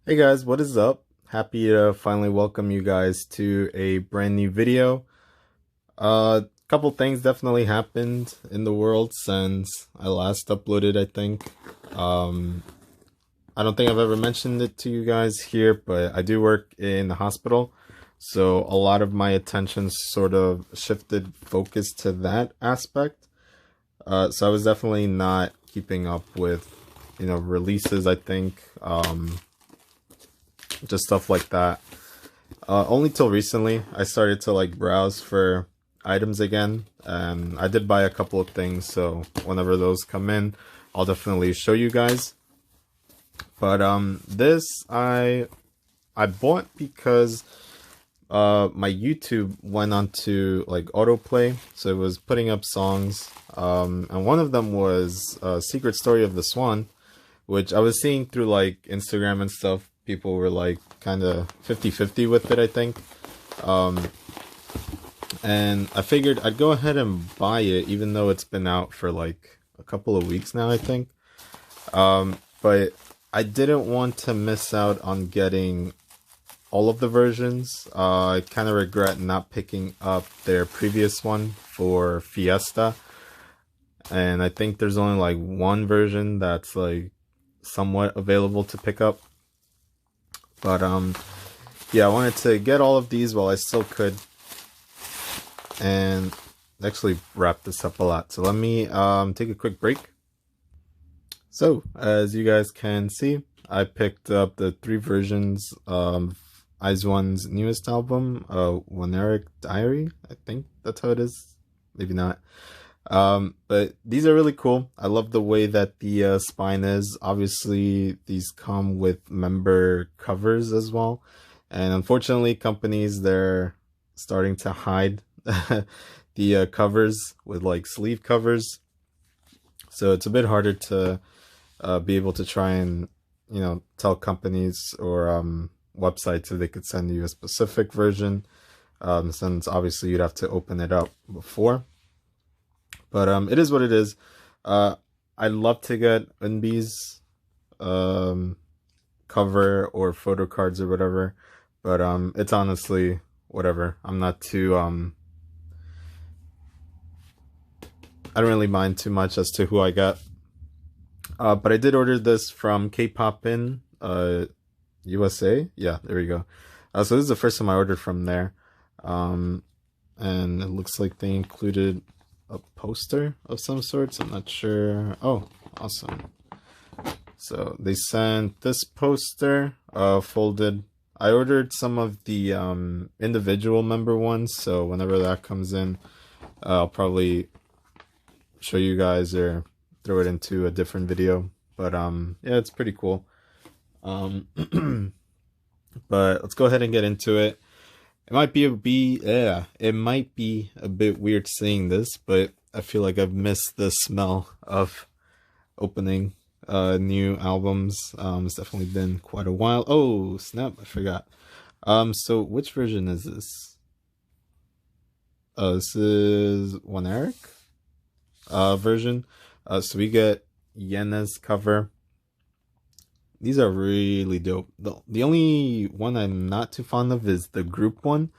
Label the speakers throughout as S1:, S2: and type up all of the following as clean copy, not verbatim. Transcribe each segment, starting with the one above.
S1: Hey guys, what is up? Happy to finally welcome you guys to a brand new video. Couple things definitely happened in the world since I last uploaded, I think. Um, I don't think I've ever mentioned it to you guys here, but I do work in the hospital. So a lot of my attention sort of shifted focus to that aspect. So I was definitely not keeping up with, releases, I think. Just stuff like that. Only till recently, I started to like browse for items again, and I did buy a couple of things. So whenever those come in, I'll definitely show you guys. But this I bought because my YouTube went on to like autoplay, so it was putting up songs. And one of them was Secret Story of the Swan, which I was seeing through like Instagram and stuff. People were like kind of 50-50 with it, I think. And I figured I'd go ahead and buy it, even though it's been out for like a couple of weeks now, I think. But I didn't want to miss out on getting all of the versions. I kind of regret not picking up their previous one for Fiesta. And I think there's only like one version that's like somewhat available to pick up. But yeah, I wanted to get all of these while I still could, and actually wrap this up a lot. So let me take a quick break. So as you guys can see, I picked up the 3 versions of IZ*ONE's newest album, Oneiric Diary. I think that's how it is. Maybe not. But these are really cool. I love the way that the spine is. Obviously, these come with member covers as well. And unfortunately, companies, they're starting to hide the covers with like sleeve covers. So it's a bit harder to be able to try and, tell companies or websites if they could send you a specific version. Since obviously you'd have to open it up before. But it is what it is. I'd love to get Unbi's cover or photo cards or whatever, but it's honestly whatever. I'm not too I don't really mind too much as to who I got. But I did order this from K-Pop in USA. Yeah, there we go. So this is the first time I ordered from there. And it looks like they included a poster of some sorts. I'm not sure. Oh, awesome. So they sent this poster folded. I ordered some of the individual member ones, so whenever that comes in, I'll probably show you guys or throw it into a different video. But yeah, it's pretty cool. But let's go ahead and get into it. It might be a bit weird saying this, but I feel like I've missed the smell of opening new albums. It's definitely been quite a while. Oh snap, I forgot. So which version is this? This is Oneiric version. So we get Yena's cover. These are really dope. The only one I'm not too fond of is the group one,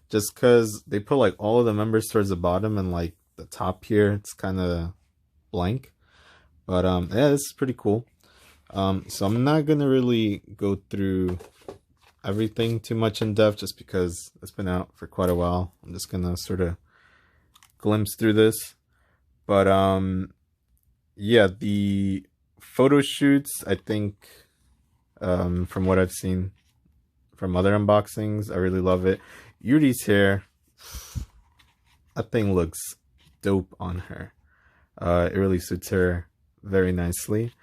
S1: just because they put like all of the members towards the bottom and like the top here, it's kind of blank. But yeah, this is pretty cool. So I'm not gonna really go through everything too much in depth, just because it's been out for quite a while. I'm just gonna sort of glimpse through this. But yeah, the photo shoots, I think, from what I've seen from other unboxings, I really love it. Yuri's hair, that thing looks dope on her. It really suits her very nicely.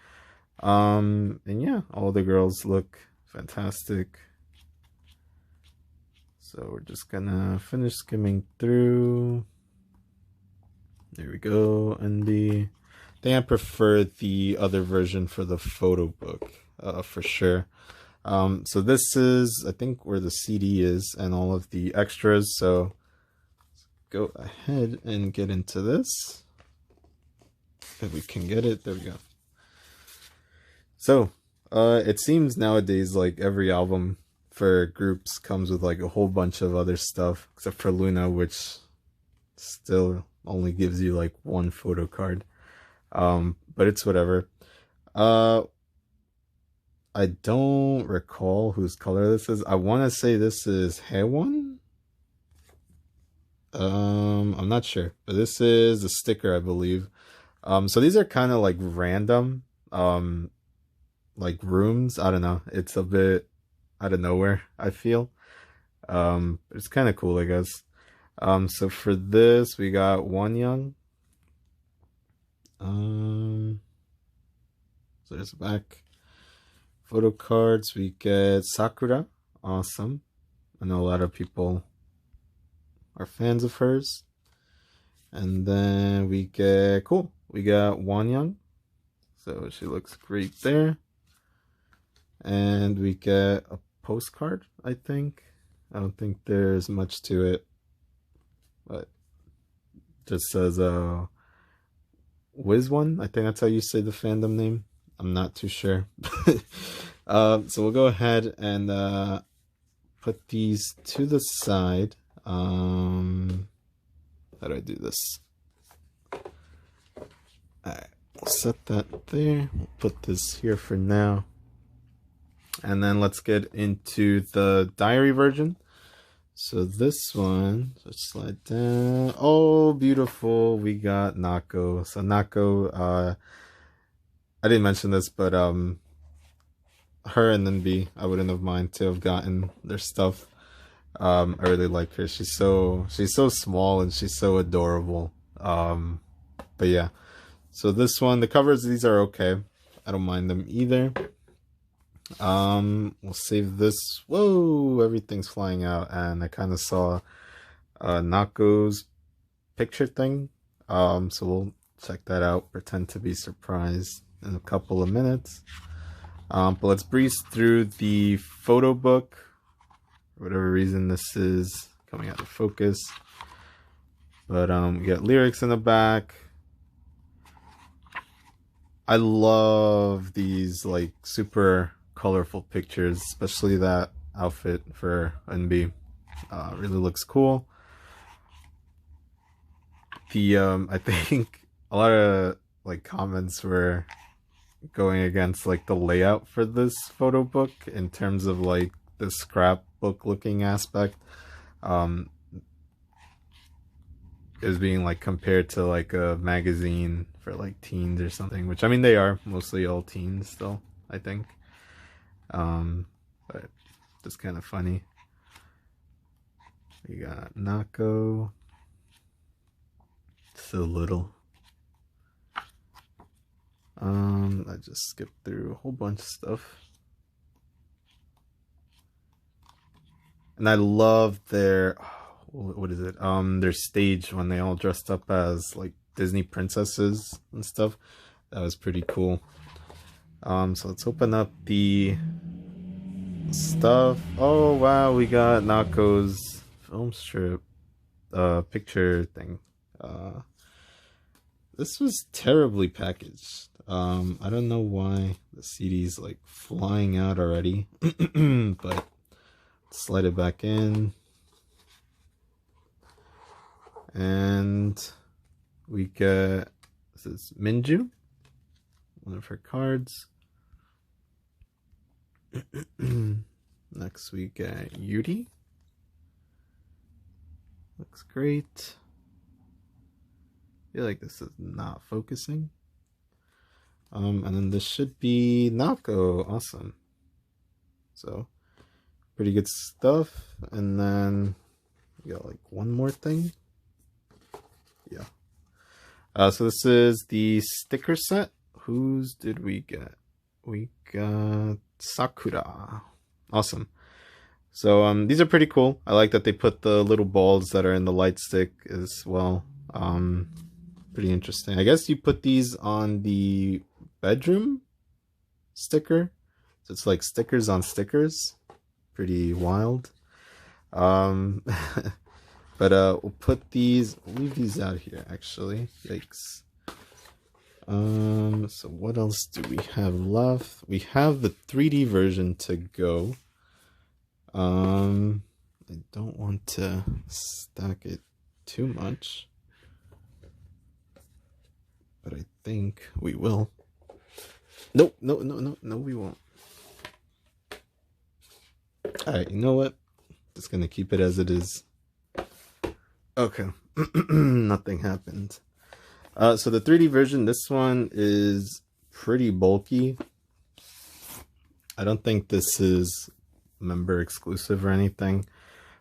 S1: And yeah, all the girls look fantastic. So we're just gonna finish skimming through. There we go. And I think I prefer the other version for the photo book, for sure. So this is, I think, where the CD is and all of the extras. So let's go ahead and get into this. If we can get it, there we go. So It seems nowadays like every album for groups comes with like a whole bunch of other stuff, except for Luna, which still only gives you like one photo card. But it's whatever. Uh, I don't recall whose color this is. I want to say this is Haewon. I'm not sure, but this is a sticker, I believe. So these are kind of like random, like rooms. I don't know. It's a bit out of nowhere, I feel. It's kind of cool, I guess. So for this, we got Wonyoung. So there's back photo cards. We get Sakura. Awesome. I know a lot of people are fans of hers. And then we get, cool, we got Wonyoung. So she looks great there. And we get a postcard, I think. I don't think there's much to it, but just says Wiz One. I think that's how you say the fandom name. I'm not too sure. So we'll go ahead and put these to the side. How do I do this? Alright, we'll set that there. We'll put this here for now. And then let's get into the diary version. So this one, let's slide down. Oh, beautiful. We got Nako. So Nako, I didn't mention this, but her and NB, I wouldn't have minded to have gotten their stuff. I really like her. She's so small and she's so adorable. But yeah. So this one, the covers, these are okay. I don't mind them either. We'll save this. Whoa, everything's flying out, and I kind of saw Nako's picture thing. So we'll check that out, pretend to be surprised in a couple of minutes. But let's breeze through the photo book. For whatever reason this is coming out of focus. But we got lyrics in the back. I love these like super colorful pictures, especially that outfit for NB. Really looks cool. The I think a lot of like comments were going against like the layout for this photo book in terms of like the scrapbook looking aspect. Is being like compared to like a magazine for like teens or something, which I mean they are mostly all teens still, I think. But just kind of funny. We got Nako. So little. I just skipped through a whole bunch of stuff. And I love their, what is it? Their stage when they all dressed up as like Disney princesses and stuff. That was pretty cool. So let's open up the stuff. Oh wow, we got Nako's film strip picture thing. This was terribly packaged. I don't know why the CD's like flying out already. But slide it back in. And we get, this is Minju, one of her cards. Next we get Yuri. Looks great. I feel like this is not focusing. And then this should be Nako. Awesome. So pretty good stuff. And then we got like one more thing. Yeah. So this is the sticker set. Whose did we get? We got Sakura. Awesome. So these are pretty cool. I like that they put the little balls that are in the light stick as well. Pretty interesting. I guess you put these on the bedroom sticker. So it's like stickers on stickers. Pretty wild. But we'll put these, we'll leave these out here actually. Yikes. So what else do we have left? We have the 3D version to go. I don't want to stack it too much, but I think we will. No, we won't. Alright, you know what? Just gonna keep it as it is. Okay. Nothing happened. So the 3D version, this one is pretty bulky. I don't think this is member exclusive or anything.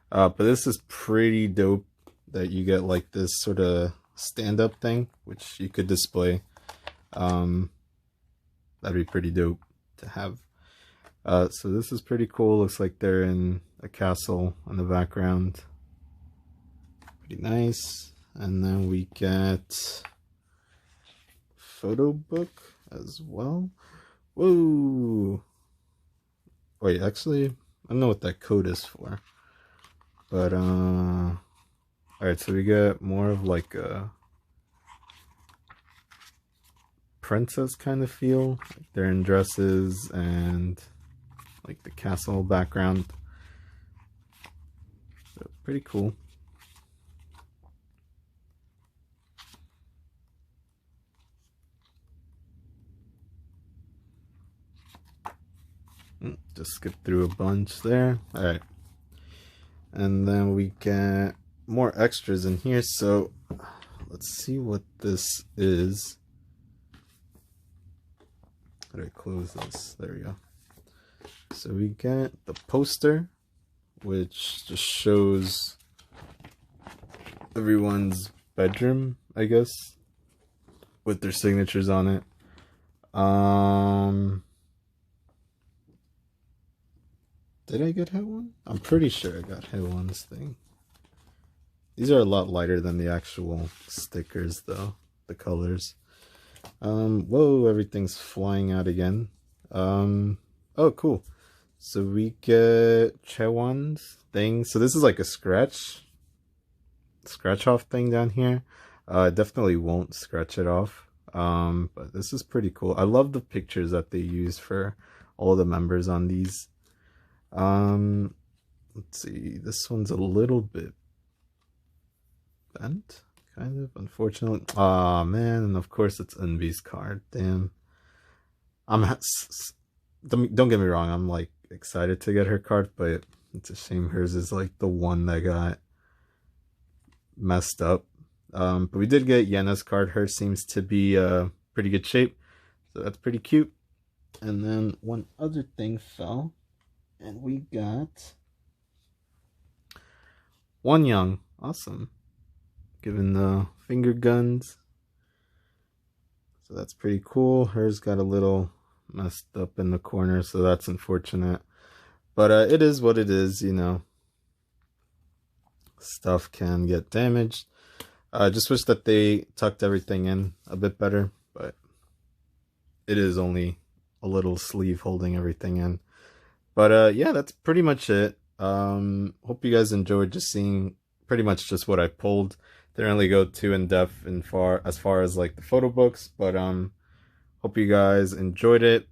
S1: But this is pretty dope that you get like this sort of stand-up thing, which you could display. That'd be pretty dope to have. So this is pretty cool. Looks like they're in a castle in the background. Pretty nice. And then we get photo book as well. Whoa! Wait, actually, I don't know what that code is for. But alright, so we get more of like a princess kind of feel. Like they're in dresses and like the castle background. So pretty cool. Just skip through a bunch there. Alright. And then we get more extras in here. So let's see what this is. How do I close this? There we go. So we get the poster, which just shows everyone's bedroom, I guess, with their signatures on it. Did I get Hit One? I'm pretty sure I got Hit One's thing. These are a lot lighter than the actual stickers, though. The colors. Whoa, everything's flying out again. Oh, cool. So we get Chewan's thing. So this is like a scratch off thing down here. I definitely won't scratch it off. But this is pretty cool. I love the pictures that they use for all the members on these. Let's see, this one's a little bit bent, kind of, unfortunately. Aw, man, and of course it's Envy's card. Damn. Don't get me wrong, I'm like excited to get her card, but it's a shame hers is like the one that got messed up. But we did get Yenna's card. Hers seems to be pretty good shape, so that's pretty cute. And then one other thing fell, and we got Wonyoung. Awesome. Given the finger guns. So that's pretty cool. Hers got a little messed up in the corner, so that's unfortunate. But it is what it is, you know. Stuff can get damaged. I just wish that they tucked everything in a bit better, but it is only a little sleeve holding everything in. But yeah, that's pretty much it. Hope you guys enjoyed just seeing pretty much just what I pulled. Didn't really go too in depth as far as like the photo books, but hope you guys enjoyed it.